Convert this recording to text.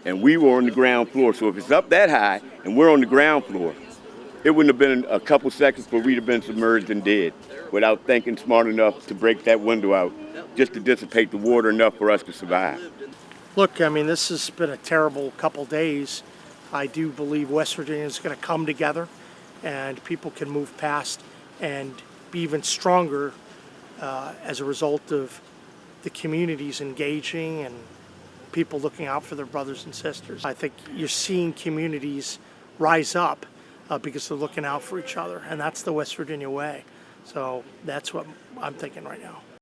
and we were on the ground floor. So if it's up that high and we're on the ground floor, it wouldn't have been a couple seconds before we'd have been submerged and dead without thinking smart enough to break that window out just to dissipate the water enough for us to survive. Look, I mean, this has been a terrible couple days. I do believe West Virginia is going to come together and people can move past and be even stronger as a result of the communities engaging and people looking out for their brothers and sisters. I think you're seeing communities rise up because they're looking out for each other, and that's the West Virginia way. So that's what I'm thinking right now.